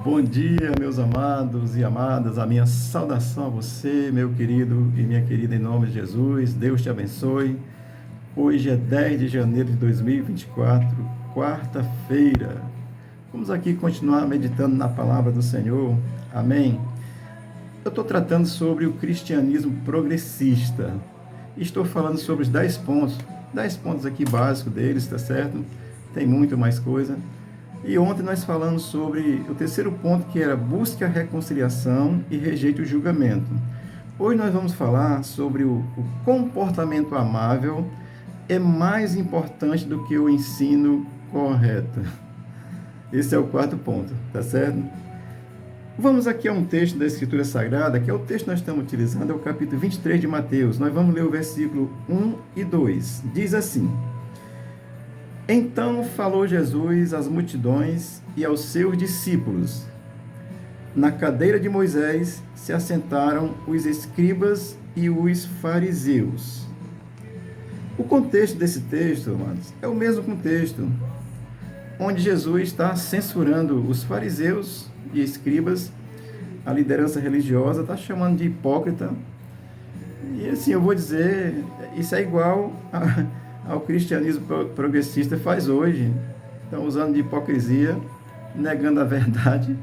Bom dia, meus amados e amadas. A minha saudação a você, meu querido e minha querida, em nome de Jesus. Deus te abençoe. Hoje é 10 de janeiro de 2024, quarta-feira. Vamos aqui continuar meditando na palavra do Senhor. Amém? Eu estou tratando sobre o cristianismo progressista. Estou falando sobre os 10 pontos. 10 pontos aqui básicos deles, tá certo? Tem muito mais coisa. E ontem nós falamos sobre o terceiro ponto, que era busque a reconciliação e rejeite o julgamento. Hoje nós vamos falar sobre o comportamento amável é mais importante do que o ensino correto. Esse é o quarto ponto, tá certo? Vamos aqui a um texto da Escritura Sagrada, que é o texto que nós estamos utilizando, é o capítulo 23 de Mateus. Nós vamos ler o versículo 1 e 2. Diz assim: Então falou Jesus às multidões e aos seus discípulos. Na cadeira de Moisés se assentaram os escribas e os fariseus. O contexto desse texto, amados, é o mesmo contexto onde Jesus está censurando os fariseus e escribas, a liderança religiosa, está chamando de hipócrita. E assim, eu vou dizer, isso é igual ao cristianismo progressista faz hoje. Estão usando de hipocrisia, negando a verdade.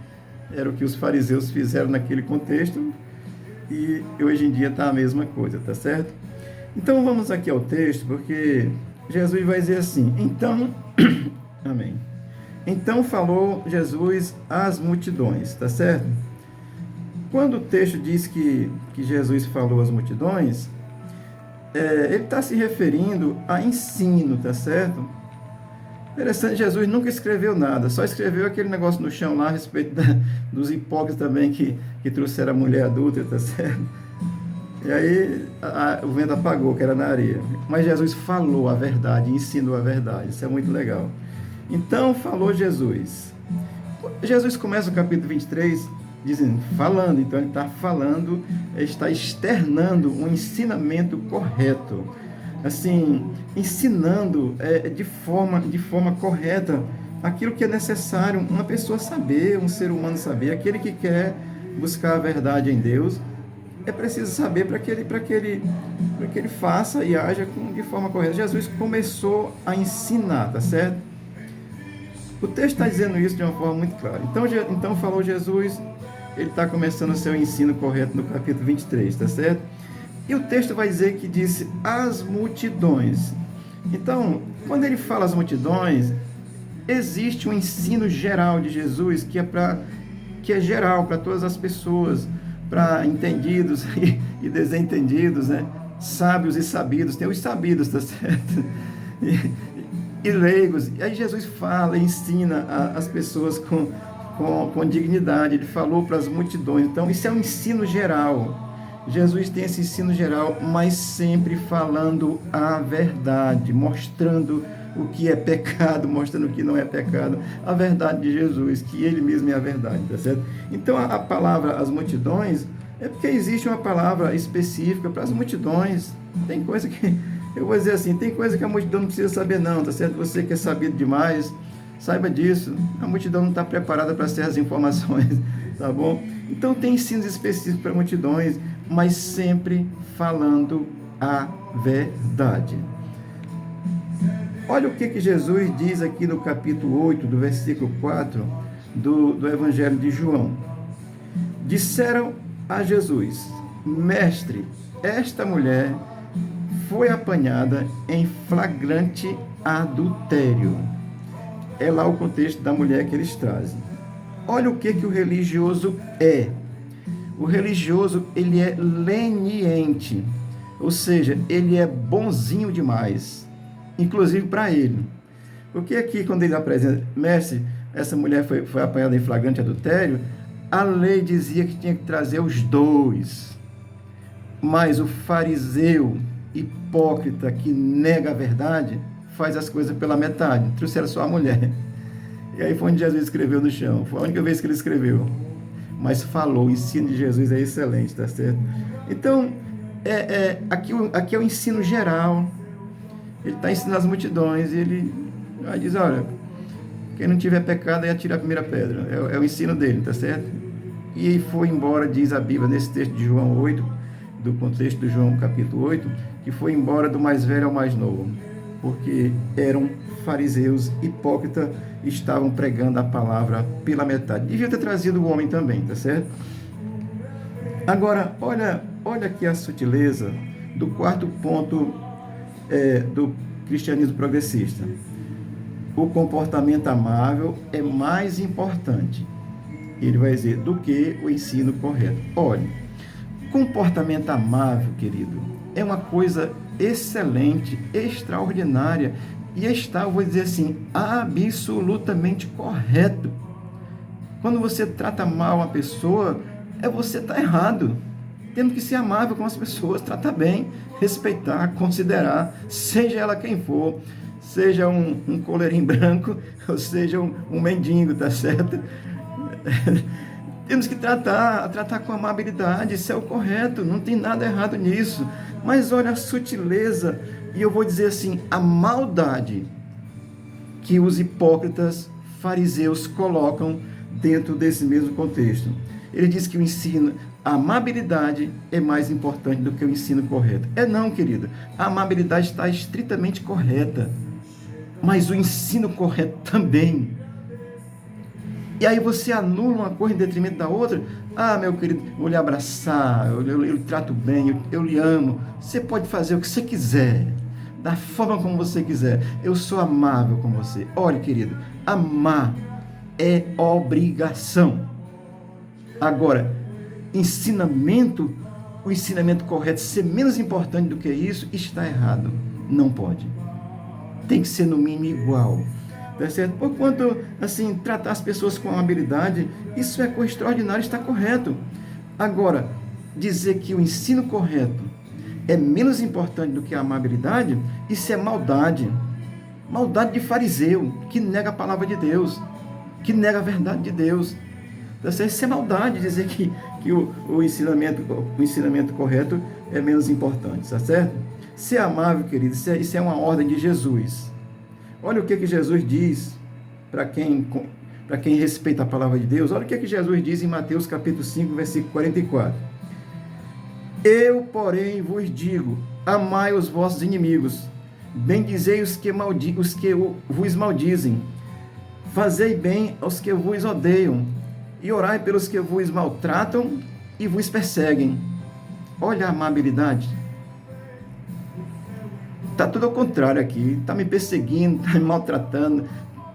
Era o que os fariseus fizeram naquele contexto, e hoje em dia está a mesma coisa, tá certo? Então vamos aqui ao texto, porque Jesus vai dizer assim, então, amém. Então falou Jesus às multidões, tá certo? Quando o texto diz que Jesus falou às multidões, ele está se referindo a ensino, tá certo? Interessante, Jesus nunca escreveu nada, só escreveu aquele negócio no chão lá a respeito dos hipócritas também que trouxeram a mulher adulta, tá certo? E aí o vento apagou, que era na areia. Mas Jesus falou a verdade, ensinou a verdade, isso é muito legal. Então falou Jesus. Jesus começa o capítulo 23 dizendo, falando, então ele está falando, está externando um ensinamento correto, assim, ensinando de forma correta aquilo que é necessário uma pessoa saber, um ser humano saber, aquele que quer buscar a verdade em Deus, é preciso saber para que ele faça e haja de forma correta. Jesus começou a ensinar, tá certo? O texto está dizendo isso de uma forma muito clara. Então falou Jesus, ele está começando o seu ensino correto no capítulo 23, tá certo? E o texto vai dizer que disse as multidões. Então, quando ele fala as multidões, existe um ensino geral de Jesus que é geral para todas as pessoas, para entendidos e desentendidos, né? Sábios e sabidos. Tem os sabidos, tá certo? E leigos. E aí Jesus fala e ensina as pessoas com dignidade. Ele falou para as multidões. Então, isso é um ensino geral. Jesus tem esse ensino geral, mas sempre falando a verdade, mostrando o que é pecado, mostrando o que não é pecado, a verdade de Jesus, que ele mesmo é a verdade, tá certo? Então, a palavra as multidões é porque existe uma palavra específica para as multidões. Tem coisa que, eu vou dizer assim, tem coisa que a multidão não precisa saber não, tá certo? Você que é sabido demais, saiba disso, a multidão não está preparada para certas informações, tá bom? Então tem ensinos específicos para multidões, mas sempre falando a verdade. Olha o que Jesus diz aqui no capítulo 8, do versículo 4 do Evangelho de João. Disseram a Jesus, mestre, esta mulher foi apanhada em flagrante adultério. É lá o contexto da mulher que eles trazem. Olha o que o religioso é. O religioso, ele é leniente, ou seja, ele é bonzinho demais, inclusive para ele. Porque aqui, quando ele apresenta, mestre, essa mulher foi apanhada em flagrante adultério, a lei dizia que tinha que trazer os dois, mas o fariseu hipócrita que nega a verdade, faz as coisas pela metade, trouxeram só a mulher. E aí foi onde Jesus escreveu no chão, foi a única vez que ele escreveu. Mas falou, o ensino de Jesus é excelente, tá certo? Então, aqui é o ensino geral. Ele está ensinando as multidões, e ele diz, olha, Quem não tiver pecado, aí atira a primeira pedra. É o ensino dele, tá certo? E foi embora, diz a Bíblia, nesse texto de João 8, do contexto do João capítulo 8, que foi embora do mais velho ao mais novo, porque eram fariseus hipócritas, estavam pregando a palavra pela metade. Devia ter trazido o homem também, tá certo? Agora, olha aqui a sutileza do quarto ponto do cristianismo progressista. O comportamento amável é mais importante, ele vai dizer, do que o ensino correto. Olha, comportamento amável, querido, é uma coisa excelente, extraordinária, e está, eu vou dizer assim, absolutamente correto. Quando você trata mal uma pessoa, você está errado. Temos que ser amável com as pessoas, tratar bem, respeitar, considerar, seja ela quem for, seja um coleirinho branco, ou seja um mendigo, tá certo? Temos que tratar com amabilidade, isso é o correto, não tem nada errado nisso. Mas olha a sutileza, e eu vou dizer assim, a maldade que os hipócritas fariseus colocam dentro desse mesmo contexto. Ele diz que o ensino, a amabilidade é mais importante do que o ensino correto. Não, querido, a amabilidade está estritamente correta, mas o ensino correto também. E aí você anula uma coisa em detrimento da outra. Meu querido, eu vou lhe abraçar, eu lhe trato bem, eu lhe amo. Você pode fazer o que você quiser, da forma como você quiser. Eu sou amável com você. Olha, querido, amar é obrigação. Agora, o ensinamento correto ser menos importante do que isso, está errado. Não pode. Tem que ser no mínimo igual. Tá certo? Porquanto, assim, tratar as pessoas com amabilidade, isso é coisa extraordinária, está correto. Agora, dizer que o ensino correto é menos importante do que a amabilidade, isso é maldade. Maldade de fariseu, que nega a palavra de Deus, que nega a verdade de Deus. Tá certo? Isso é maldade, dizer que o ensinamento correto é menos importante, tá certo? Ser amável, querido, isso é uma ordem de Jesus. Olha o que Jesus diz para quem respeita a palavra de Deus. Olha o que Jesus diz em Mateus capítulo 5, versículo 44. Eu, porém, vos digo, amai os vossos inimigos, bendizei os que vos maldizem, fazei bem aos que vos odeiam, e orai pelos que vos maltratam e vos perseguem. Olha a amabilidade. Está tudo ao contrário aqui. Está me perseguindo, está me maltratando,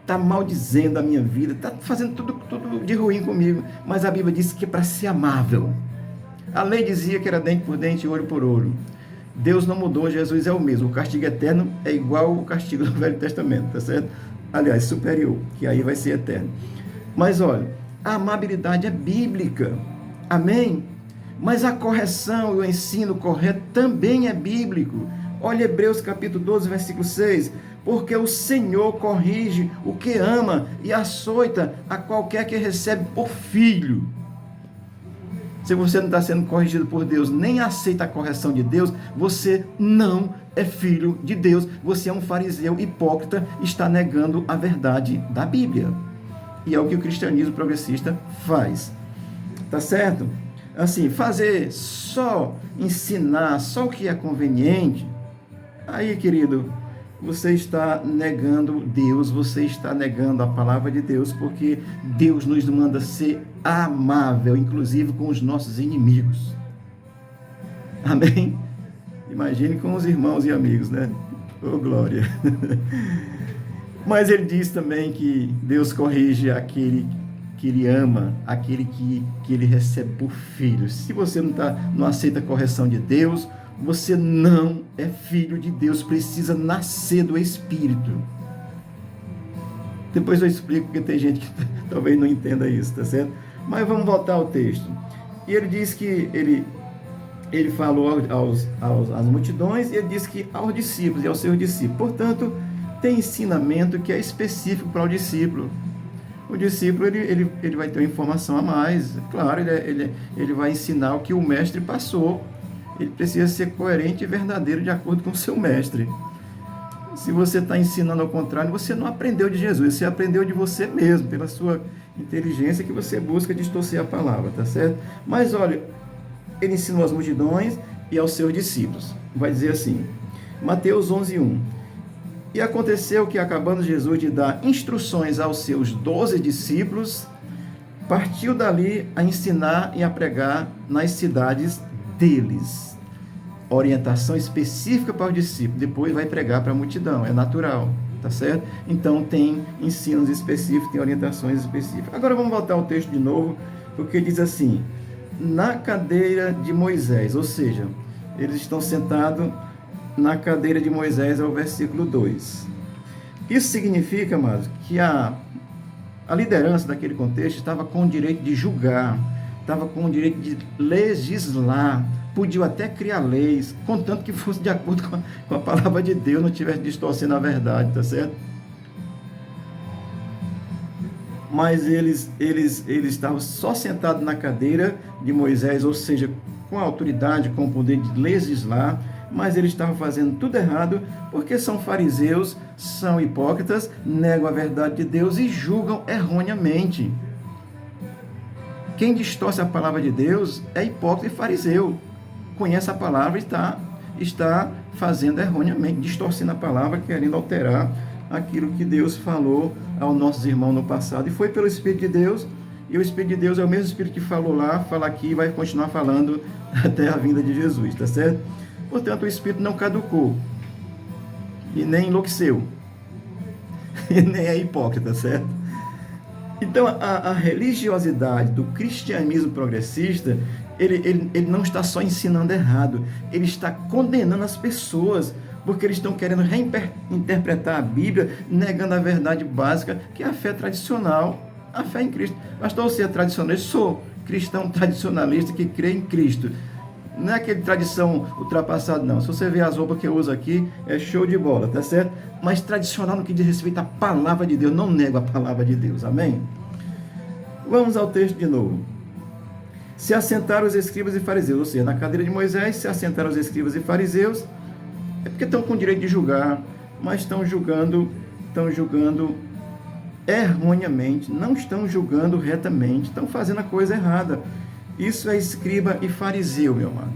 está maldizendo a minha vida, está fazendo tudo de ruim comigo. Mas a Bíblia diz que é para ser amável. A lei dizia que era dente por dente, olho por olho. Deus não mudou, Jesus é o mesmo. O castigo eterno é igual ao castigo do Velho Testamento, tá certo? Aliás, superior, que aí vai ser eterno. Mas olha, a amabilidade é bíblica. Amém? Mas a correção e o ensino correto também é bíblico. Olha Hebreus capítulo 12, versículo 6. Porque o Senhor corrige o que ama e açoita a qualquer que recebe por filho. Se você não está sendo corrigido por Deus, nem aceita a correção de Deus, você não é filho de Deus. Você é um fariseu hipócrita, está negando a verdade da Bíblia. E é o que o cristianismo progressista faz. Tá certo? Assim, ensinar só o que é conveniente, aí, querido, você está negando Deus, você está negando a palavra de Deus, porque Deus nos manda ser amável, inclusive com os nossos inimigos. Amém? Imagine com os irmãos e amigos, né? Oh, glória! Mas ele diz também que Deus corrige aquele que ele ama, aquele que ele recebe por filho. Se você não aceita a correção de Deus, você não é filho de Deus, precisa nascer do Espírito. Depois eu explico, porque tem gente que talvez não entenda isso, tá certo? Mas vamos voltar ao texto. E ele diz que ele falou às multidões, e ele disse que aos discípulos e aos seus discípulos. Portanto, tem ensinamento que é específico para o discípulo. O discípulo ele vai ter uma informação a mais. Claro, ele vai ensinar o que o mestre passou. Ele precisa ser coerente e verdadeiro de acordo com o seu mestre. Se você está ensinando ao contrário, você não aprendeu de Jesus, você aprendeu de você mesmo, pela sua inteligência que você busca distorcer a palavra, tá certo? Mas olha, ele ensinou às multidões e aos seus discípulos. Vai dizer assim, Mateus 11:1. E aconteceu que, acabando Jesus de dar instruções aos seus 12 discípulos, partiu dali a ensinar e a pregar nas cidades deles. Orientação específica para o discípulo, depois vai pregar para a multidão, é natural, tá certo? Então tem ensinos específicos, tem orientações específicas. Agora vamos voltar ao texto de novo, porque diz assim, na cadeira de Moisés, ou seja, eles estão sentados na cadeira de Moisés, é o versículo 2. Isso significa, amados, que a liderança daquele contexto estava com o direito de julgar, estava com o direito de legislar, podiam até criar leis, contanto que fosse de acordo com a palavra de Deus, não estivesse distorcendo a verdade, tá certo? Mas eles estavam só sentados na cadeira de Moisés, ou seja, com a autoridade, com o poder de legislar, mas eles estavam fazendo tudo errado, porque são fariseus, são hipócritas, negam a verdade de Deus e julgam erroneamente. Quem distorce a palavra de Deus é hipócrita e fariseu. Conhece a palavra e está fazendo erroneamente, distorcendo a palavra, querendo alterar aquilo que Deus falou aos nossos irmãos no passado. E foi pelo Espírito de Deus, e o Espírito de Deus é o mesmo Espírito que falou lá, fala aqui e vai continuar falando até a vinda de Jesus, tá certo? Portanto, o Espírito não caducou, e nem enlouqueceu, e nem é hipócrita, certo? Então, a religiosidade do cristianismo progressista, ele não está só ensinando errado, ele está condenando as pessoas, porque eles estão querendo reinterpretar a Bíblia, negando a verdade básica, que é a fé tradicional, a fé em Cristo. Pastor, você é tradicionalista? Sou cristão tradicionalista que crê em Cristo. Não é aquele tradição ultrapassada, não. Se você ver as roupas que eu uso aqui, é show de bola, tá certo? Mas tradicional no que diz respeito à palavra de Deus, não nego a palavra de Deus, amém? Vamos ao texto de novo. Se assentaram os escribas e fariseus, ou seja, na cadeira de Moisés, se assentaram os escribas e fariseus, é porque estão com o direito de julgar, mas estão julgando erroneamente, não estão julgando retamente, estão fazendo a coisa errada. Isso é escriba e fariseu, meu amado.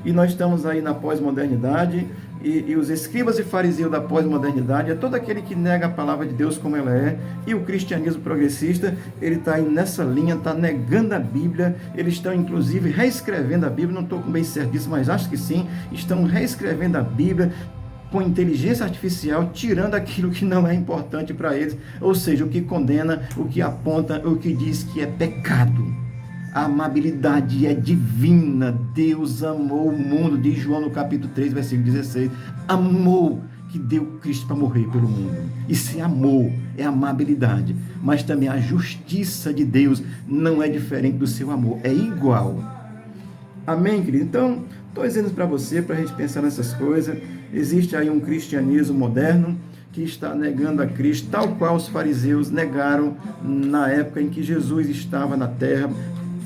E nós estamos aí na pós-modernidade, e os escribas e fariseus da pós-modernidade é todo aquele que nega a palavra de Deus como ela é, e o cristianismo progressista, ele está aí nessa linha, está negando a Bíblia, eles estão inclusive reescrevendo a Bíblia, não estou bem certo disso, mas acho que sim, estão reescrevendo a Bíblia com inteligência artificial, tirando aquilo que não é importante para eles, ou seja, o que condena, o que aponta, o que diz que é pecado. A amabilidade é divina. Deus amou o mundo, diz João no capítulo 3, versículo 16. Amou, que deu Cristo para morrer pelo mundo. Isso é amor, é amabilidade. Mas também a justiça de Deus não é diferente do seu amor, é igual. Amém, querido? Então, estou dizendo para você, para a gente pensar nessas coisas. Existe aí um cristianismo moderno que está negando a Cristo, tal qual os fariseus negaram na época em que Jesus estava na terra,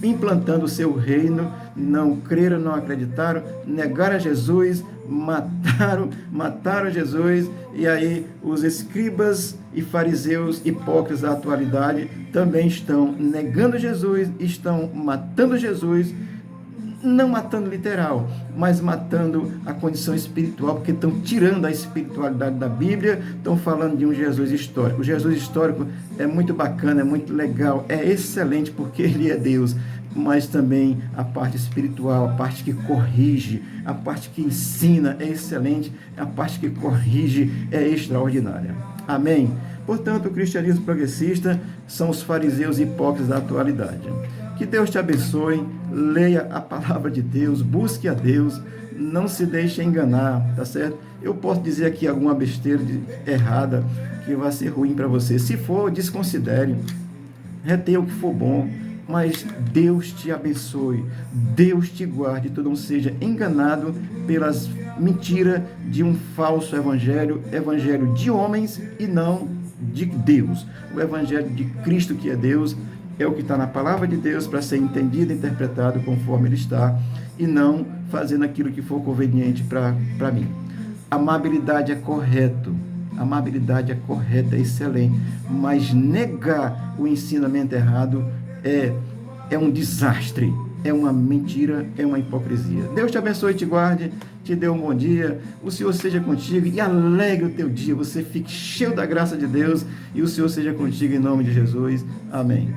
implantando o seu reino, não creram, não acreditaram, negaram a Jesus, mataram Jesus, e aí os escribas e fariseus hipócritas da atualidade também estão negando Jesus, estão matando Jesus, não matando literal, mas matando a condição espiritual, porque estão tirando a espiritualidade da Bíblia, estão falando de um Jesus histórico. O Jesus histórico é muito bacana, é muito legal, é excelente porque ele é Deus, mas também a parte espiritual, a parte que corrige, a parte que ensina é excelente, a parte que corrige é extraordinária. Amém? Portanto, o cristianismo progressista são os fariseus hipócritas da atualidade. Que Deus te abençoe, leia a palavra de Deus, busque a Deus, não se deixe enganar, tá certo? Eu posso dizer aqui alguma besteira errada que vai ser ruim para você. Se for, desconsidere, retenha o que for bom, mas Deus te abençoe, Deus te guarde, tu não seja enganado pelas mentiras de um falso evangelho de homens e não de Deus. O evangelho de Cristo, que é Deus, é o que está na palavra de Deus para ser entendido e interpretado conforme ele está, e não fazendo aquilo que for conveniente para mim. Amabilidade é correto. Amabilidade é correta, é excelente. Mas negar o ensinamento errado é um desastre. É uma mentira, é uma hipocrisia. Deus te abençoe e te guarde, te dê um bom dia, o Senhor seja contigo e alegre o teu dia, você fique cheio da graça de Deus e o Senhor seja contigo em nome de Jesus. Amém.